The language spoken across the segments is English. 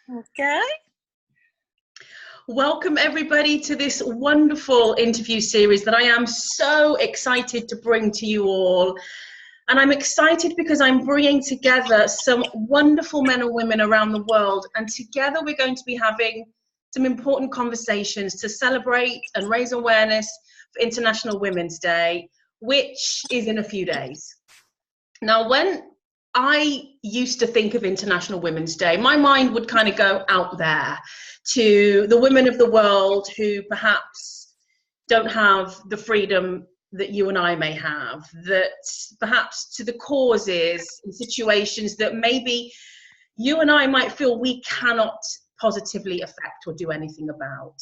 Okay. Welcome everybody to this wonderful interview series that I am so excited to bring to you all. And I'm excited because I'm bringing together some wonderful men and women around the world. And together we're going to be having some important conversations to celebrate and raise awareness for International Women's Day, which is in a few days. Now, when I used to think of International Women's Day, my mind would kind of go out there to the women of the world who perhaps don't have the freedom that you and I may have, that perhaps to the causes and situations that maybe you and I might feel we cannot positively affect or do anything about.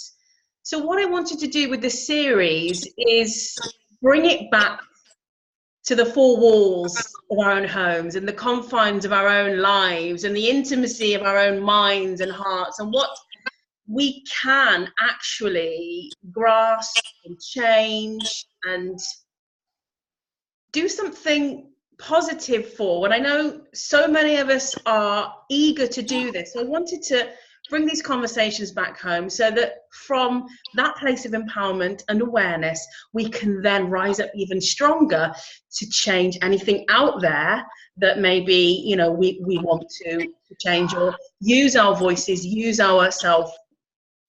So what I wanted to do with this series is bring it back to the four walls of our own homes and the confines of our own lives and the intimacy of our own minds and hearts, and what we can actually grasp and change and do something positive for. And I know so many of us are eager to do this. So I wanted to bring these conversations back home so that from that place of empowerment and awareness, we can then rise up even stronger to change anything out there that maybe, you know, we want to change, or use our voices, use our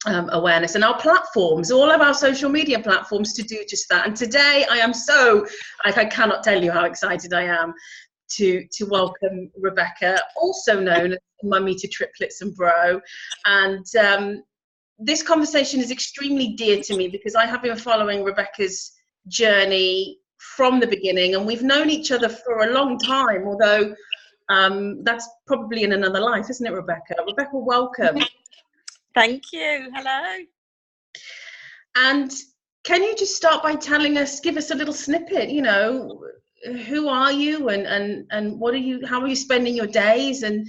awareness and our platforms, all of our social media platforms, to do just that. And today I am so, I cannot tell you how excited I am to welcome Rebecca, also known as Mummy to Triplets and Bro. And this conversation is extremely dear to me because I have been following Rebecca's journey from the beginning, and we've known each other for a long time, although that's probably in another life, isn't it, Rebecca? Rebecca, welcome. Thank you. Hello. And can you just start by telling us, give us a little snippet, you know, who are you and what are you, how are you spending your days, and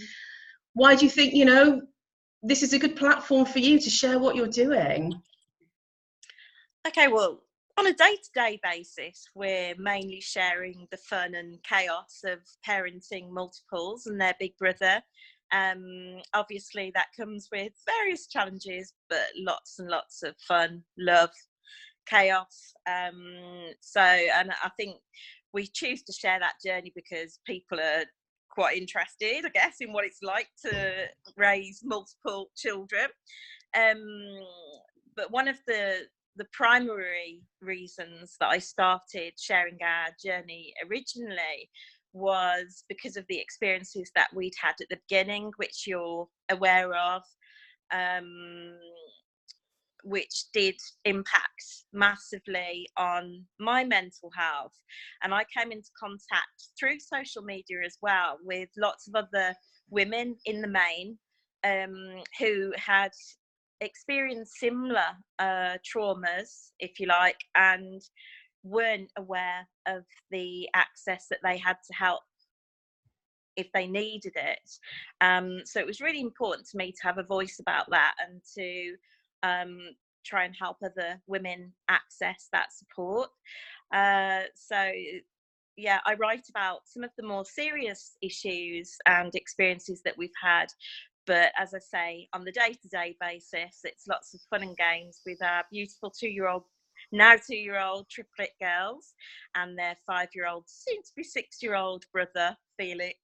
why do you think, you know, this is a good platform for you to share what you're doing? Okay, well, on a day-to-day basis, we're mainly sharing the fun and chaos of parenting multiples and their big brother. Obviously that comes with various challenges, but lots and lots of fun, love, chaos. So, and I think we choose to share that journey because people are quite interested, I guess, in what it's like to raise multiple children. But one of the primary reasons that I started sharing our journey originally was because of the experiences that we'd had at the beginning, which you're aware of, which did impact massively on my mental health. And I came into contact through social media as well with lots of other women in the main who had experienced similar traumas, if you like, and weren't aware of the access that they had to help if they needed it. So it was really important to me to have a voice about that and to try and help other women access that support. So yeah, I write about some of the more serious issues and experiences that we've had. But as I say, on the day-to-day basis, it's lots of fun and games with our beautiful now two-year-old triplet girls and their 5-year-old, soon-to-be 6-year-old brother, Felix.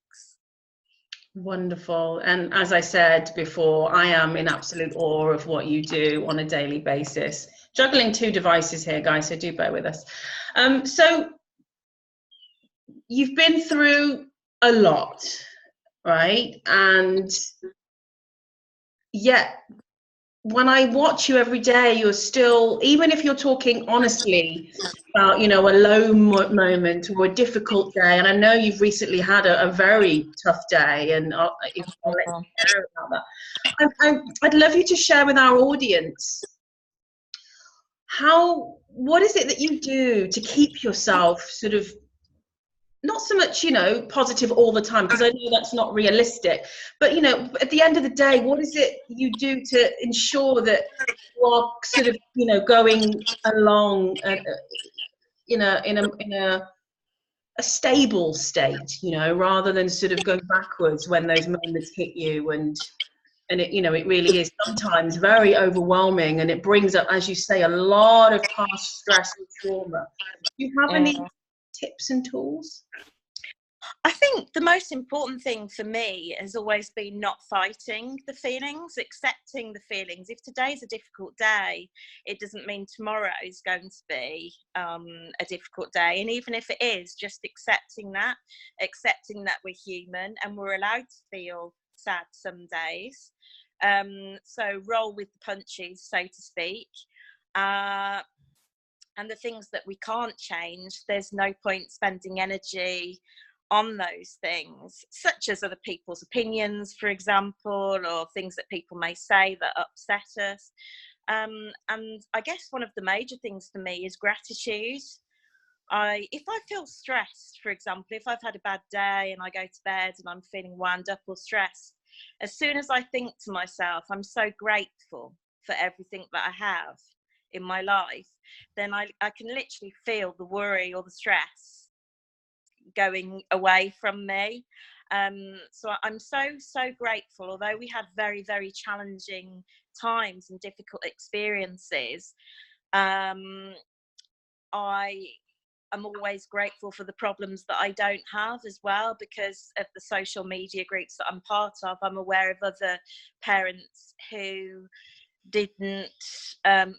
Wonderful. And as I said before, I am in absolute awe of what you do on a daily basis. Juggling 2 devices here, guys, so do bear with us. So you've been through a lot, right? And yet when I watch you every day, you're still, even if you're talking honestly about, you know, a low moment or a difficult day, and I know you've recently had a very tough day, and I'll let you share about that. I'd love you to share with our audience what is it that you do to keep yourself sort of not so much, you know, positive all the time, because I know that's not realistic, but, you know, at the end of the day, what is it you do to ensure that you are sort of, you know, going along in a stable state, you know, rather than sort of going backwards when those moments hit you? And And it, you know, it really is sometimes very overwhelming, and it brings up, as you say, a lot of past stress and trauma. Do you have any tips and tools? I think the most important thing for me has always been not fighting the feelings, accepting the feelings. If today's a difficult day, it doesn't mean tomorrow is going to be a difficult day. And even if it is, just accepting that we're human and we're allowed to feel sad some days. So roll with the punches, so to speak. And the things that we can't change, there's no point spending energy on those things, such as other people's opinions, for example, or things that people may say that upset us. And I guess one of the major things for me is gratitude. If I feel stressed, for example, if I've had a bad day and I go to bed and I'm feeling wound up or stressed, as soon as I think to myself, I'm so grateful for everything that I have in my life, then I can literally feel the worry or the stress going away from me. So I'm so grateful. Although we had very, very challenging times and difficult experiences, I am always grateful for the problems that I don't have as well, because of the social media groups that I'm part of. I'm aware of other parents who didn't,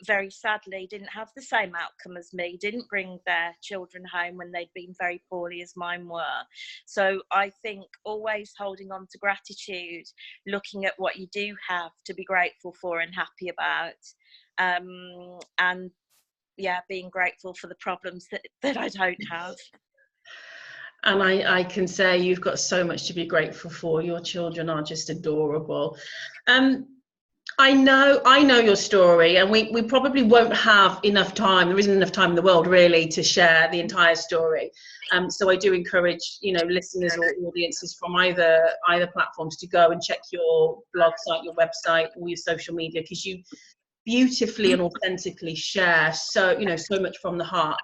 very sadly, didn't have the same outcome as me, didn't bring their children home when they'd been very poorly as mine were. So I think always holding on to gratitude, looking at what you do have to be grateful for and happy about, and yeah, being grateful for the problems that I don't have. And I can say you've got so much to be grateful for. Your children are just adorable. I know your story, and we probably won't have enough time. There isn't enough time in the world really to share the entire story. So I do encourage, you know, listeners or audiences from either platforms to go and check your blog site, your website, or your social media, because you beautifully and authentically share so much from the heart.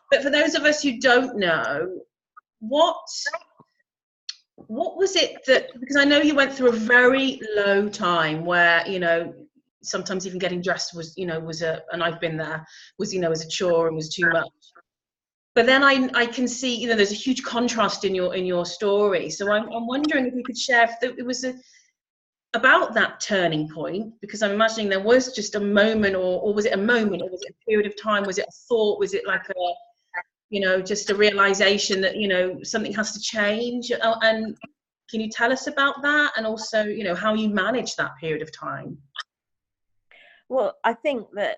But for those of us who don't know, what was it that, because I know you went through a very low time where, you know, sometimes even getting dressed was, you know, and I've been there, was, you know, as a chore and was too much. But then I can see, you know, there's a huge contrast in your story. So I'm wondering if you could share if it was about that turning point, because I'm imagining there was just a moment, or was it a moment, or was it a period of time? Was it a thought? Was it like a, you know, just a realization that, you know, something has to change? And can you tell us about that, and also, you know, how you manage that period of time? Well, I think that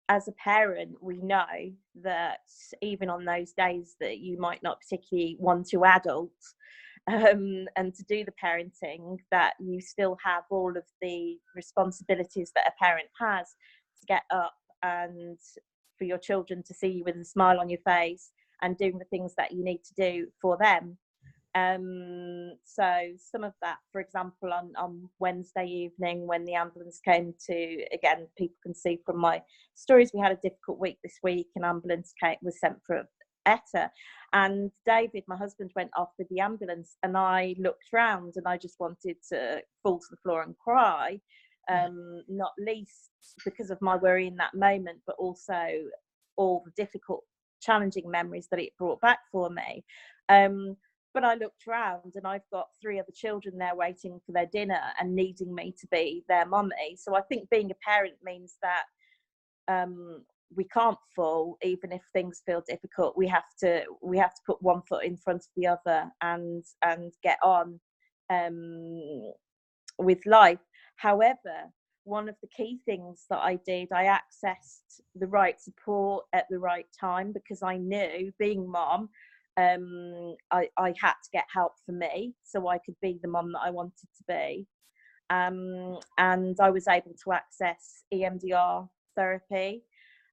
as a parent, we know that even on those days that you might not particularly want to adult, and to do the parenting, that you still have all of the responsibilities that a parent has to get up and for your children to see you with a smile on your face and doing the things that you need to do for them. So some of that, for example, on Wednesday evening when the ambulance came to, again, people can see from my stories, we had a difficult week this week, and ambulance was sent for Etta, and David, my husband, went off with the ambulance, and I looked round and I just wanted to fall to the floor and cry, not least because of my worry in that moment, but also all the difficult, challenging memories that it brought back for me. But I looked around and I've got 3 other children there waiting for their dinner and needing me to be their mummy. So I think being a parent means that we can't fall, even if things feel difficult. We have to put one foot in front of the other and get on with life. However, one of the key things that I did, I accessed the right support at the right time, because I knew, being mom, I had to get help for me so I could be the mum that I wanted to be. And I was able to access EMDR therapy,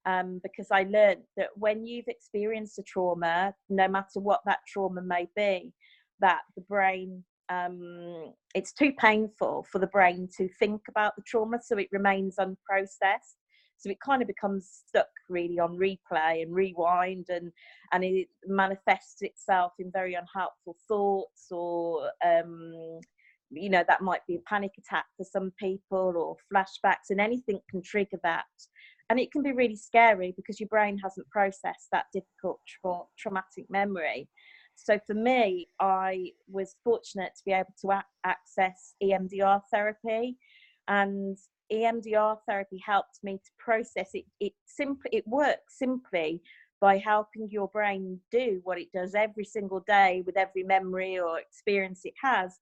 because I learned that when you've experienced a trauma, no matter what that trauma may be, that the brain, it's too painful for the brain to think about the trauma, so it remains unprocessed. So it kind of becomes stuck really on replay and rewind, and it manifests itself in very unhelpful thoughts, or you know, that might be a panic attack for some people, or flashbacks, and anything can trigger that. And it can be really scary because your brain hasn't processed that difficult traumatic memory. So for me, I was fortunate to be able to access EMDR therapy, and EMDR therapy helped me to process it. It works simply by helping your brain do what it does every single day with every memory or experience it has.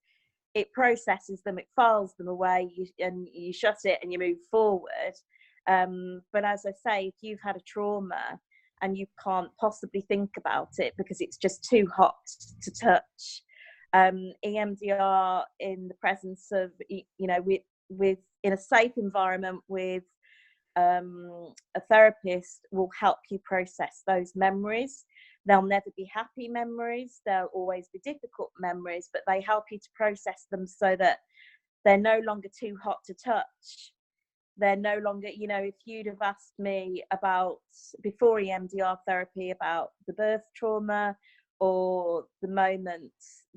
It processes them, it files them away, and you shut it and you move forward. But as I say, if you've had a trauma and you can't possibly think about it because it's just too hot to touch, EMDR in the presence of, you know, with in a safe environment with a therapist, will help you process those memories. They'll never be happy memories, they'll always be difficult memories, but they help you to process them so that they're no longer too hot to touch. They're no longer, you know, if you'd have asked me about, before EMDR therapy, about the birth trauma or the moment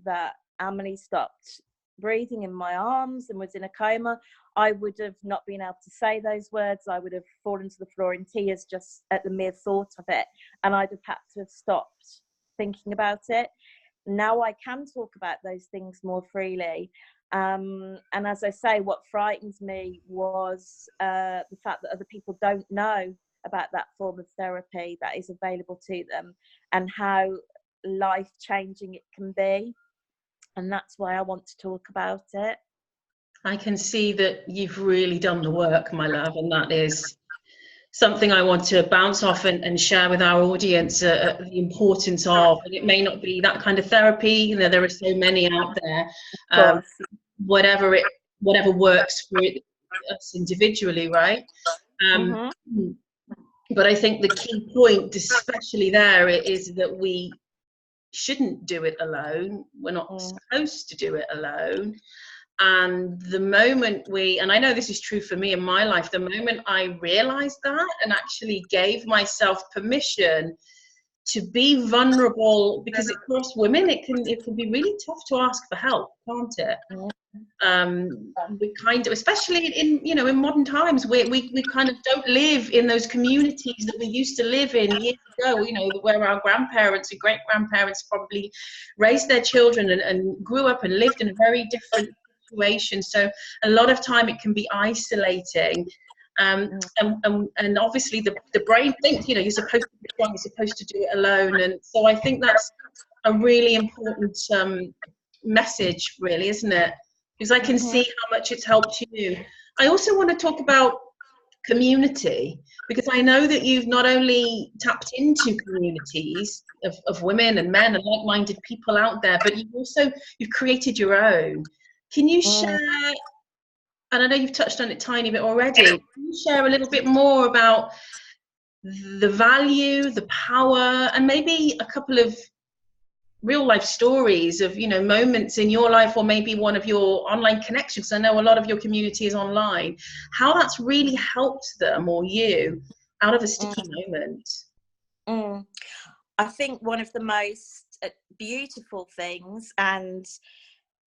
that Amelie stopped breathing in my arms and was in a coma, I would have not been able to say those words. I would have fallen to the floor in tears just at the mere thought of it, and I'd have had to have stopped thinking about it. Now I can talk about those things more freely. And as I say, what frightens me was the fact that other people don't know about that form of therapy that is available to them, and how life-changing it can be. And that's why I want to talk about it. I can see that you've really done the work, my love, and that is something I want to bounce off and share with our audience, the importance of. And it may not be that kind of therapy, you know, there are so many out there. Of course. Whatever works for us individually, right? Mm-hmm. But I think the key point, especially there, is that we shouldn't do it alone. We're not supposed to do it alone. And the moment and I know this is true for me in my life, the moment I realized that and actually gave myself permission to be vulnerable, because across women it can be really tough to ask for help, can't it? We kind of, especially in, you know, in modern times, we kind of don't live in those communities that we used to live in years ago, you know, where our grandparents and great grandparents probably raised their children and grew up and lived in a very different situation. So a lot of time it can be isolating. And obviously the brain thinks, you know, you're supposed to be strong, you're supposed to do it alone. And so I think that's a really important message, really, isn't it? Because I can see how much it's helped you. I also want to talk about community, because I know that you've not only tapped into communities of women and men and like-minded people out there, but you've created your own. Can you share, and I know you've touched on it a tiny bit already, can you share a little bit more about the value, the power, and maybe a couple of real life stories of, you know, moments in your life, or maybe one of your online connections? I know a lot of your community is online, how that's really helped them or you out of a sticky moment. I think one of the most beautiful things, and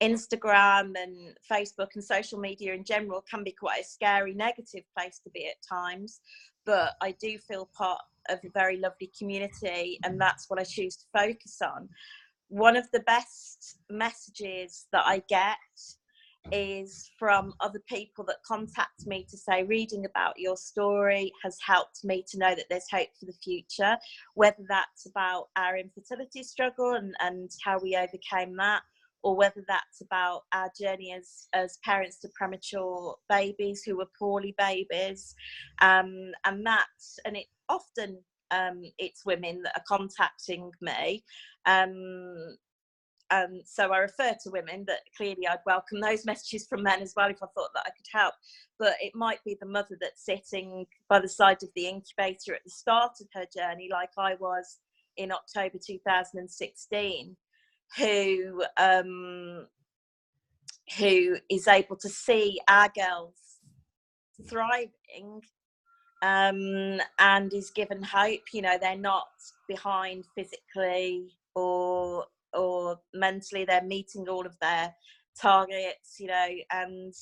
Instagram and Facebook and social media in general can be quite a scary, negative place to be at times, but I do feel part of a very lovely community, and that's what I choose to focus on. One of the best messages that I get is from other people that contact me to say, reading about your story has helped me to know that there's hope for the future, whether that's about our infertility struggle and how we overcame that, or whether that's about our journey as parents to premature babies who were poorly babies. And it often it's women that are contacting me. So I refer to women, but clearly I'd welcome those messages from men as well if I thought that I could help. But it might be the mother that's sitting by the side of the incubator at the start of her journey, like I was in October 2016, who is able to see our girls thriving, and is given hope. You know, they're not behind physically or mentally. They're meeting all of their targets, you know, and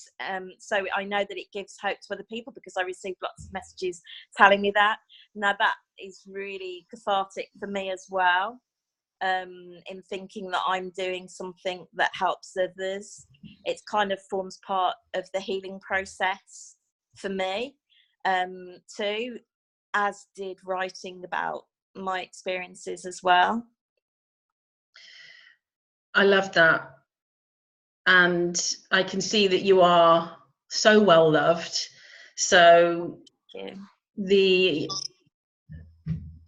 so I know that it gives hope to other people because I receive lots of messages telling me that. Now that is really cathartic for me as well, in thinking that I'm doing something that helps others. It kind of forms part of the healing process for me, too, as did writing about my experiences as well. I love that. And I can see that you are so well loved. So the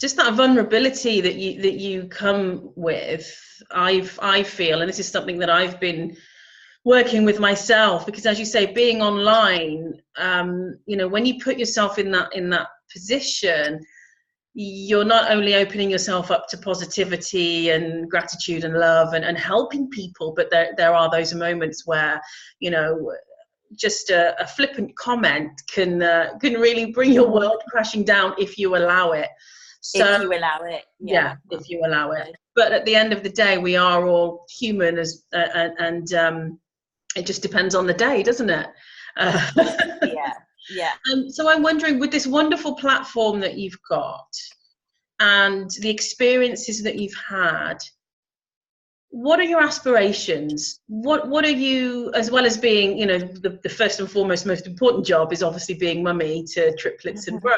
just that vulnerability that you come with, I feel, and this is something that I've been working with myself, because as you say, being online, you know, when you put yourself in that position, you're not only opening yourself up to positivity and gratitude and love and helping people, but there are those moments where, you know, just a flippant comment can really bring your world crashing down if you allow it. So, if you allow it, yeah, if you allow it. But at the end of the day, we are all human, as and it just depends on the day, doesn't it? Yeah. So I'm wondering, with this wonderful platform that you've got and the experiences that you've had, what are your aspirations? What are you, as well as being, you know, the first and foremost most important job is obviously being mummy to triplets and bro.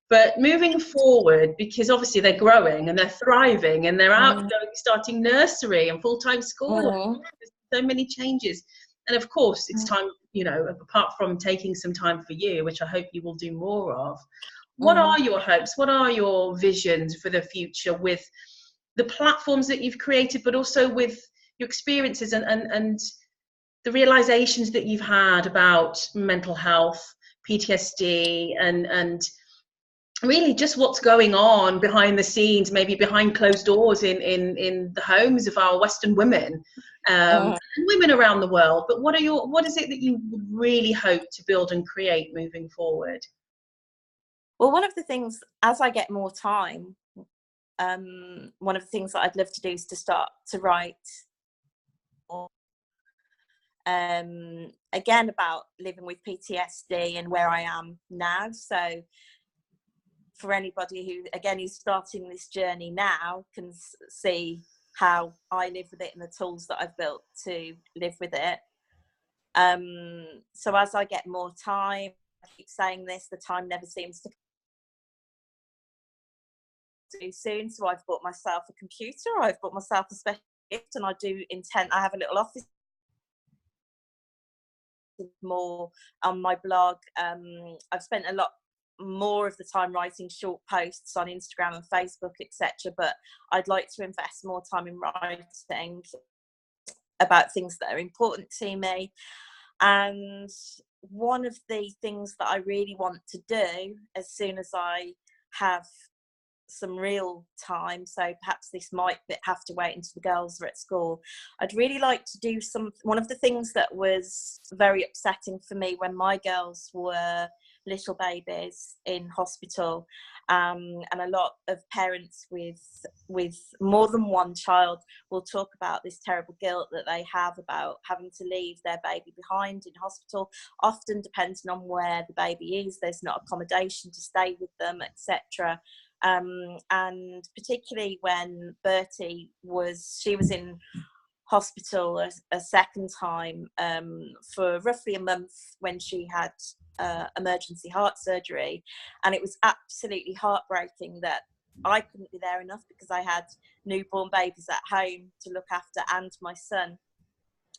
But moving forward, because obviously they're growing and they're thriving and they're out going, starting nursery and full-time school, there's so many changes. And of course, it's time, you know, apart from taking some time for you, which I hope you will do more of, what are your hopes? What are your visions for the future with the platforms that you've created, but also with your experiences and the realizations that you've had about mental health, PTSD, and really just what's going on behind the scenes, maybe behind closed doors in the homes of our Western women, and women around the world. But what is it that you really hope to build and create moving forward? Well, one of the things, as I get more time, one of the things that I'd love to do is to start to write again about living with PTSD and where I am now. So for anybody who, again, is starting this journey now, can see how I live with it and the tools that I've built to live with it. So as I get more time, I keep saying this, the time never seems to too soon. So I've bought myself a computer, I've bought myself a special gift, and I have a little office more on my blog. I've spent a lot more of the time writing short posts on Instagram and Facebook, etc. But I'd like to invest more time in writing about things that are important to me. And one of the things that I really want to do as soon as I have some real time, so perhaps this might have to wait until the girls are at school, I'd really like to do one of the things that was very upsetting for me when my girls were little babies in hospital, and a lot of parents with more than one child will talk about this terrible guilt that they have about having to leave their baby behind in hospital, often depending on where the baby is. There's not accommodation to stay with them, etc. And particularly when Bertie was in hospital a second time for roughly a month when she had emergency heart surgery, and it was absolutely heartbreaking that I couldn't be there enough because I had newborn babies at home to look after and my son.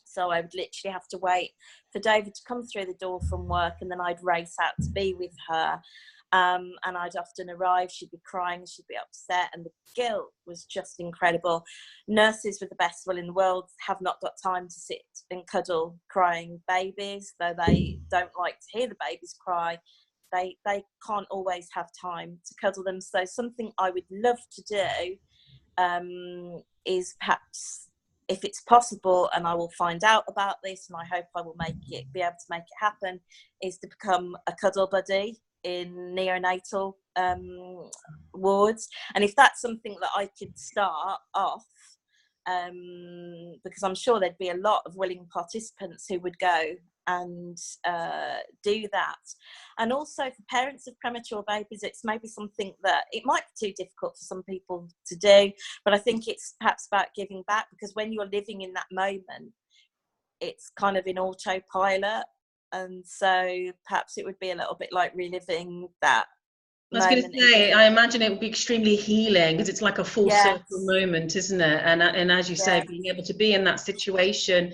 So I would literally have to wait for David to come through the door from work, and then I'd race out to be with her. And I'd often arrive, she'd be crying, she'd be upset, and the guilt was just incredible. Nurses with the best will in the world have not got time to sit and cuddle crying babies, though they don't like to hear the babies cry. They can't always have time to cuddle them. So something I would love to do is perhaps, if it's possible, and I will find out about this, and I hope I will be able to make it happen, is to become a cuddle buddy in neonatal wards. And if that's something that I could start off, because I'm sure there'd be a lot of willing participants who would go and do that. And also for parents of premature babies, it's maybe something that it might be too difficult for some people to do, but I think it's perhaps about giving back, because when you're living in that moment, it's kind of in autopilot, and so perhaps it would be a little bit like reliving that I was going to say, I imagine it would be extremely healing, because it's like a full circle moment, isn't it? And as you say, being able to be in that situation,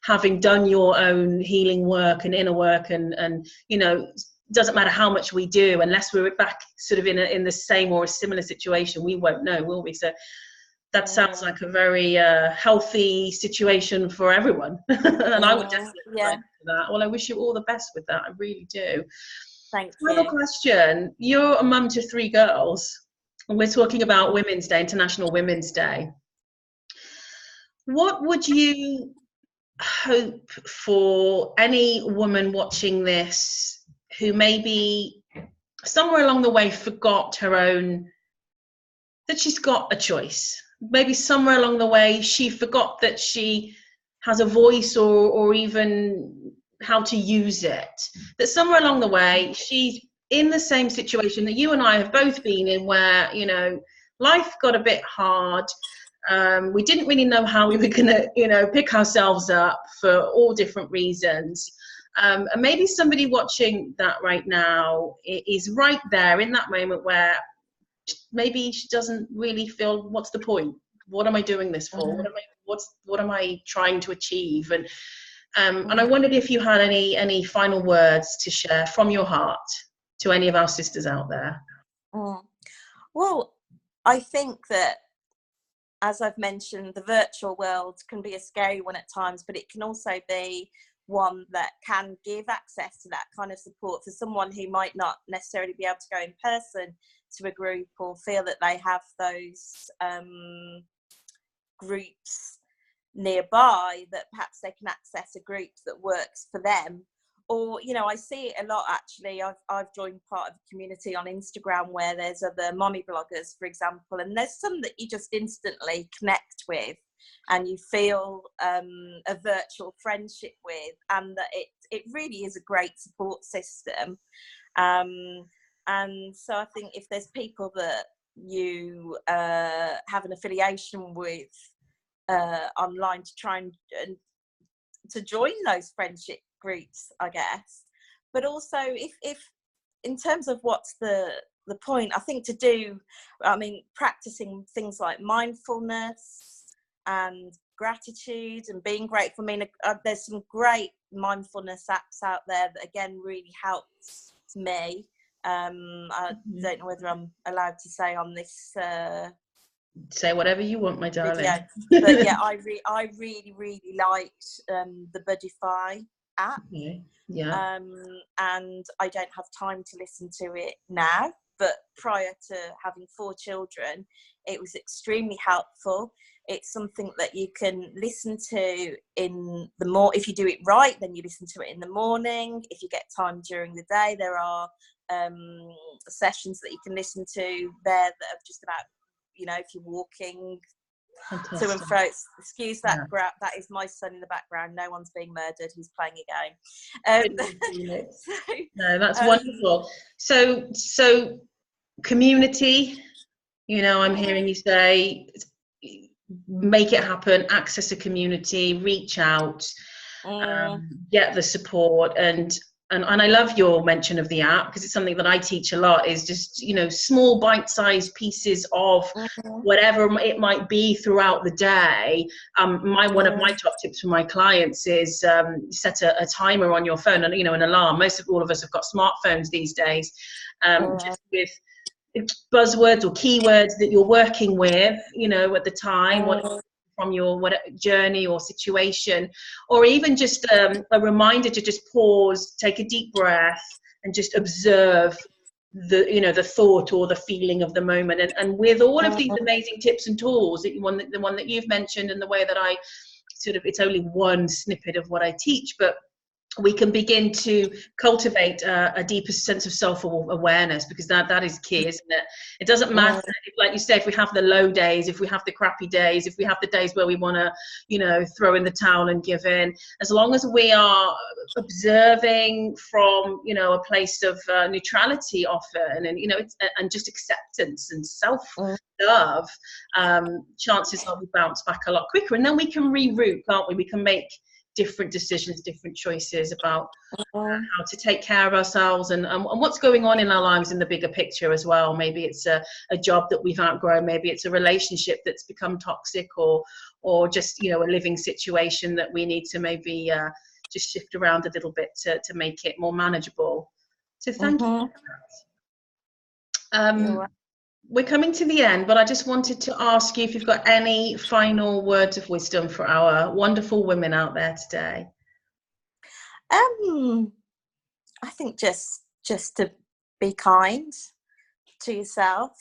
having done your own healing work and inner work, and you know, doesn't matter how much we do, unless we're back sort of in the same or a similar situation, we won't know, will we? So that sounds like a very healthy situation for everyone. And I would definitely recommend that. Well, I wish you all the best with that. I really do. Thank you. Final question. You're a mum to 3 girls, and we're talking about Women's Day, International Women's Day. What would you hope for any woman watching this who maybe somewhere along the way forgot her own, that she's got a choice? Maybe somewhere along the way she forgot that she has a voice, or even how to use it. That somewhere along the way she's in the same situation that you and I have both been in, where, you know, life got a bit hard. We didn't really know how we were going to, you know, pick ourselves up for all different reasons. And maybe somebody watching that right now is right there in that moment where maybe she doesn't really feel, what's the point? What am I doing this for? What am I trying to achieve? And I wondered if you had any final words to share from your heart to any of our sisters out there. Well, I think that, as I've mentioned, the virtual world can be a scary one at times, but it can also be one that can give access to that kind of support for someone who might not necessarily be able to go in person to a group, or feel that they have those groups nearby, that perhaps they can access a group that works for them. Or, you know, I see it a lot actually. I've joined part of a community on Instagram where there's other mommy bloggers, for example, and there's some that you just instantly connect with and you feel a virtual friendship with, and that it really is a great support system. And so I think if there's people that you have an affiliation with online, to try and to join those friendship groups, I guess. But also, if in terms of what's the point, I think practicing things like mindfulness and gratitude and being grateful. I mean, there's some great mindfulness apps out there that again really helps me. I don't know whether I'm allowed to say on this say whatever you want, my darling. But yeah, I really liked the Budify app. And I don't have time to listen to it now, but prior to having 4 children, it was extremely helpful. It's something that you can listen to in the morning. If you do it right, then you listen to it in the morning. If you get time during the day, there are sessions that you can listen to there that are just about, you know, if you're walking to and fro. Excuse that, that is my son in the background. No one's being murdered. He's playing a game. No, that's wonderful. So community, you know, I'm hearing you say, make it happen, access a community, reach out, get the support, and I love your mention of the app, because it's something that I teach a lot, is just, you know, small bite-sized pieces of whatever it might be throughout the day. One of my top tips for my clients is set a timer on your phone, and, you know, an alarm. All of us have got smartphones these days, just with buzzwords or keywords that you're working with, you know, at the time, from your journey or situation, or even just a reminder to just pause, take a deep breath, and just observe the thought or the feeling of the moment. And with all of these amazing tips and tools, the one that you've mentioned, and the way that I it's only one snippet of what I teach, but we can begin to cultivate a deeper sense of self-awareness, because that is key, isn't it? It doesn't matter, like you say, if we have the low days, if we have the crappy days, if we have the days where we want to, you know, throw in the towel and give in, as long as we are observing from, you know, a place of neutrality often, and, you know, and just acceptance and self-love, chances are we bounce back a lot quicker, and then we can reroute, can't we? We can make different decisions, different choices about how to take care of ourselves, and what's going on in our lives in the bigger picture as well. Maybe it's a job that we've outgrown, maybe it's a relationship that's become toxic, or just, you know, a living situation that we need to maybe just shift around a little bit to make it more manageable. So thank you for that. We're coming to the end, but I just wanted to ask you if you've got any final words of wisdom for our wonderful women out there today. I think just to be kind to yourself.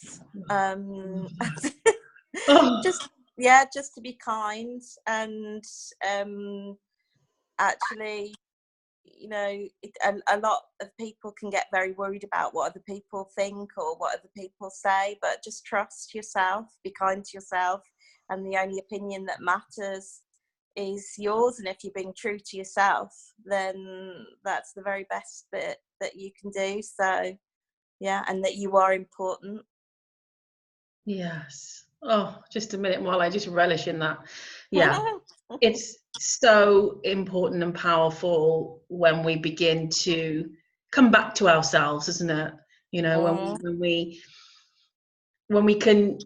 Just to be kind, and actually, you know, a lot of people can get very worried about what other people think or what other people say, but just trust yourself, be kind to yourself, and the only opinion that matters is yours. And if you're being true to yourself, then that's the very best bit that you can do. So yeah, and that you are important. Yes. Oh, just a minute while I just relish in that. Yeah. It's so important and powerful when we begin to come back to ourselves, isn't it? You know, when we can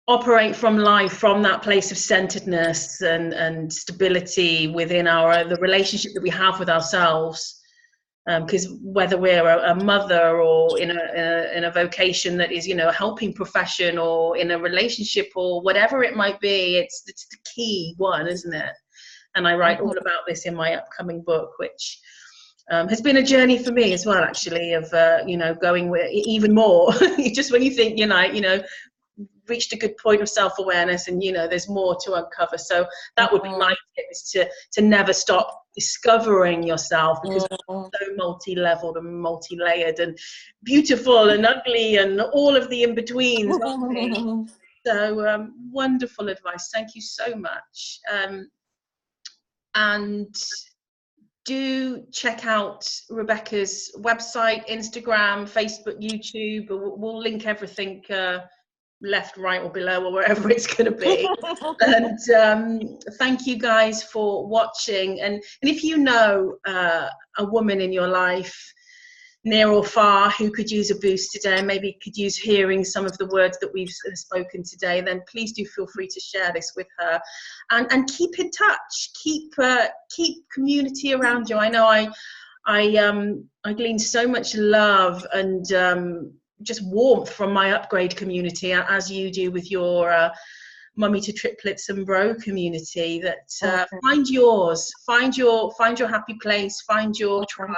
operate from life from that place of centeredness and stability within the relationship that we have with ourselves. Because whether we're a mother, or in a vocation that is, you know, a helping profession, or in a relationship, or whatever it might be, it's the key one, isn't it? And I write all about this in my upcoming book, which has been a journey for me as well, actually, of you know, going with even more. Just when you think, you know, reached a good point of self-awareness, and, you know, there's more to uncover. So that would be my tip, is to never stop discovering yourself, because it's so multi-leveled and multi-layered and beautiful and ugly and all of the in-betweens. So wonderful advice. Thank you so much. And do check out Rebecca's website, Instagram, Facebook, YouTube. We'll link everything left, right, or below, or wherever it's going to be. And thank you guys for watching. And if you know a woman in your life, near or far, who could use a boost today, maybe could use hearing some of the words that we've spoken today, then please do feel free to share this with her, and keep in touch, keep community around you. I know I glean so much love and just warmth from my upgrade community, as you do with your mummy to triplets and bro community. That find yours, find your happy place, find your tribe,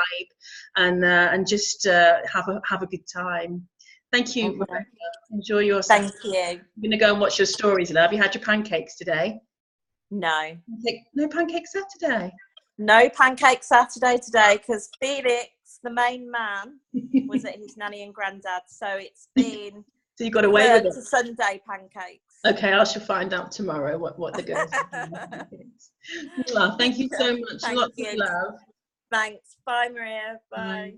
and just have a good time. Thank you, Rebecca. Enjoy your Thank you. I'm gonna go and watch your stories, love. You had your pancakes today? No Pancake Saturday. No pancake Saturday today, because Felix, the main man, was at his nanny and granddad, so it's been so you got away with it. To Sunday pancakes. Okay, I shall find out tomorrow what the girls are doing. Well, thank you so much. Lots of love. Thanks. Bye, Maria. Bye.